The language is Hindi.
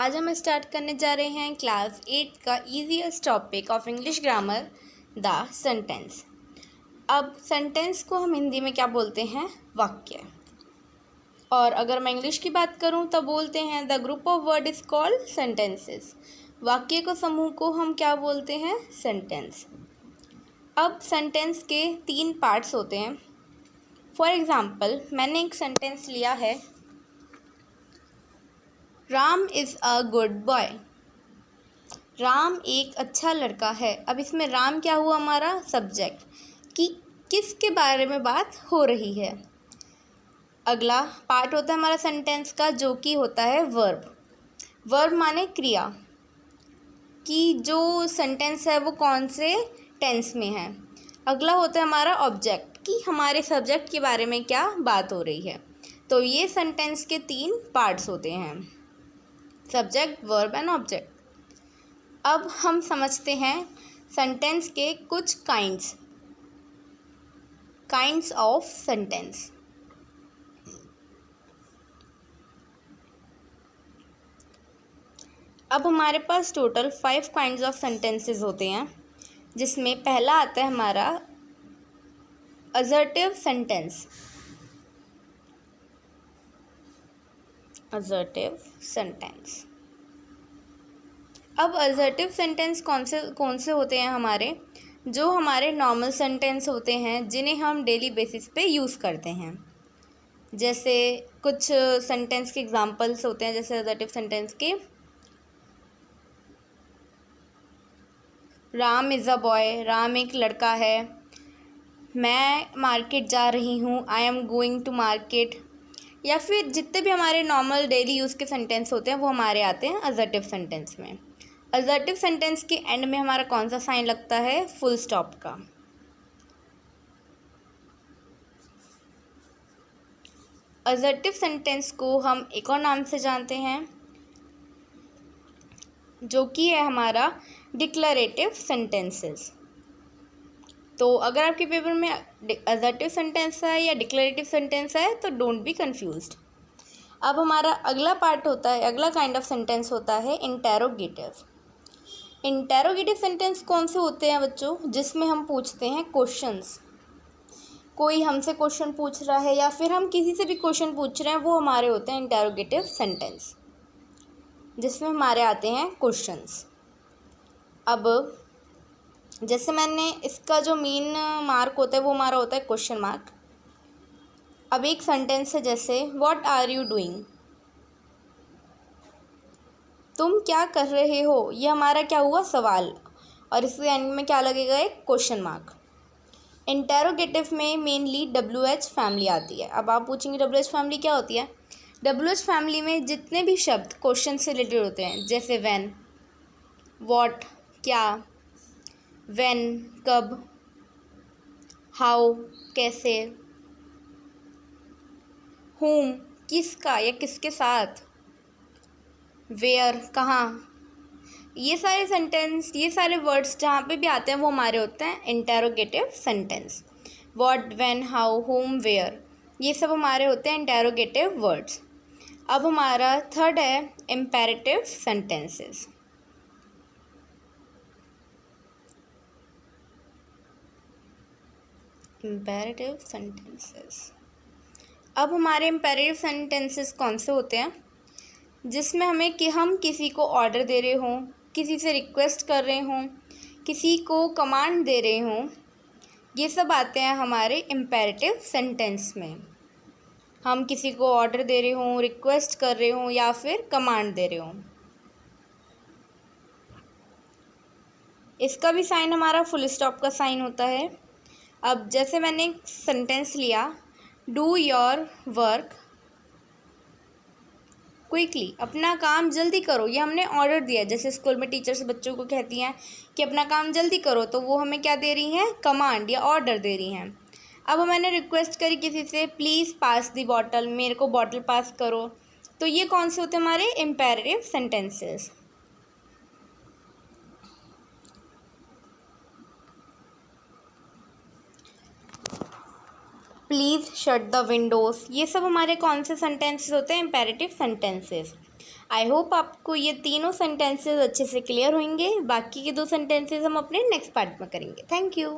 आज हम स्टार्ट करने जा रहे हैं क्लास 8 का easiest topic of English grammar the sentence. अब सेंटेंस को हम हिंदी में क्या बोलते हैं? वाक्य। और अगर मैं इंग्लिश की बात करूं तो बोलते हैं the group of word is called sentences. वाक्य को समूह को हम क्या बोलते हैं? सेंटेंस। अब सेंटेंस के 3 पार्ट्स होते हैं। फॉर एग्ज़ाम्पल मैंने एक सेंटेंस लिया है, Ram is a good boy. Ram एक अच्छा लड़का है। अब इसमें राम क्या हुआ? हमारा सब्जेक्ट, कि किसके बारे में बात हो रही है। अगला पार्ट होता है हमारा सेंटेंस का, जो कि होता है वर्ब। वर्ब माने क्रिया, कि जो सेंटेंस है वो कौन से टेंस में है। अगला होता है हमारा ऑब्जेक्ट, कि हमारे सब्जेक्ट के बारे में क्या बात हो रही है। तो ये सेंटेंस के 3 पार्ट्स होते हैं, सब्जेक्ट, वर्ब एंड ऑब्जेक्ट। अब हम समझते हैं सेंटेंस के कुछ काइंड्स ऑफ सेंटेंस। अब हमारे पास टोटल 5 काइंड्स ऑफ सेंटेंसेस होते हैं, जिसमें पहला आता है हमारा असर्टिव सेंटेंस। Assertive sentence. अब असर्टिव सेंटेंस कौन से होते हैं हमारे? जो हमारे नॉर्मल सेंटेंस होते हैं, जिन्हें हम डेली बेसिस पे यूज़ करते हैं। जैसे कुछ सेंटेंस के एग्जांपल्स होते हैं, जैसे असर्टिव सेंटेंस के, Ram is a boy, Ram एक लड़का है। मैं मार्केट जा रही हूँ, I am going to market. या फिर जितने भी हमारे नॉर्मल डेली यूज़ के सेंटेंस होते हैं वो हमारे आते हैं असर्टिव सेंटेंस में। असर्टिव सेंटेंस के एंड में हमारा कौन सा साइन लगता है? फुल स्टॉप का। असर्टिव सेंटेंस को हम एक और नाम से जानते हैं, जो कि है हमारा डिक्लरेटिव सेंटेंसेस। तो अगर आपके पेपर में असर्टिव सेंटेंस है या डिक्लरेटिव सेंटेंस है तो डोंट बी कंफ्यूज्ड। अब हमारा अगला पार्ट होता है, अगला काइंड ऑफ सेंटेंस होता है इंटेरोगेटिव। इंटेरोगेटिव सेंटेंस कौन से होते हैं बच्चों? जिसमें हम पूछते हैं क्वेश्चंस। कोई हमसे क्वेश्चन पूछ रहा है या फिर हम किसी से भी क्वेश्चन पूछ रहे हैं, वो हमारे होते हैं इंटेरोगेटिव सेंटेंस, जिसमें हमारे आते हैं क्वेश्चंस। अब जैसे मैंने इसका जो मेन मार्क होता है वो हमारा होता है क्वेश्चन मार्क। अब एक सेंटेंस है जैसे व्हाट आर यू डूइंग, तुम क्या कर रहे हो। ये हमारा क्या हुआ? सवाल। और इसके एंड में क्या लगेगा? एक क्वेश्चन मार्क। इंटेरोगेटिव में मेनली WH फैमिली आती है। अब आप पूछेंगे WH फैमिली क्या होती है? WH फैमिली में जितने भी शब्द क्वेश्चन से रिलेटेड होते हैं, जैसे व्हेन, व्हाट क्या, व्हेन कब, हाउ कैसे, whom किसका या किसके साथ, वेयर कहाँ, ये सारे सेंटेंस, ये सारे वर्ड्स जहाँ पे भी आते हैं वो हमारे होते हैं interrogative sentence. What, when, how, whom, where, ये सब हमारे होते हैं इंटेरोगेटिव वर्ड्स। अब हमारा थर्ड है इम्पेरेटिव सेंटेंसेस। Imperative sentences. अब हमारे इम्पेरेटिव सेंटेंसेस कौन से होते हैं? जिसमें हमें कि हम किसी को ऑर्डर दे रहे हों, किसी से रिक्वेस्ट कर रहे हों, किसी को कमांड दे रहे हों, ये सब आते हैं हमारे इम्पेरेटिव सेंटेंस में। हम किसी को ऑर्डर दे रहे हों, रिक्वेस्ट कर रहे हों या फिर कमांड दे रहे हों। इसका भी साइन हमारा फुल स्टॉप का साइन होता है। अब जैसे मैंने एक सेंटेंस लिया, डू योर वर्क क्विकली, अपना काम जल्दी करो। ये हमने ऑर्डर दिया, जैसे स्कूल में टीचर्स बच्चों को कहती हैं कि अपना काम जल्दी करो, तो वो हमें क्या दे रही हैं? कमांड या ऑर्डर दे रही हैं। अब मैंने रिक्वेस्ट करी किसी से, प्लीज़ पास दी बॉटल, मेरे को बॉटल पास करो। तो ये कौन से होते हैं? हमारे imperative sentences. Please shut the Windows, ये सब हमारे कौन से सेंटेंसेस होते हैं? Imperative sentences. आई होप आपको ये तीनों सेंटेंसेस अच्छे से क्लियर होंगे। बाकी के 2 सेंटेंसेस हम अपने नेक्स्ट पार्ट में करेंगे। Thank you.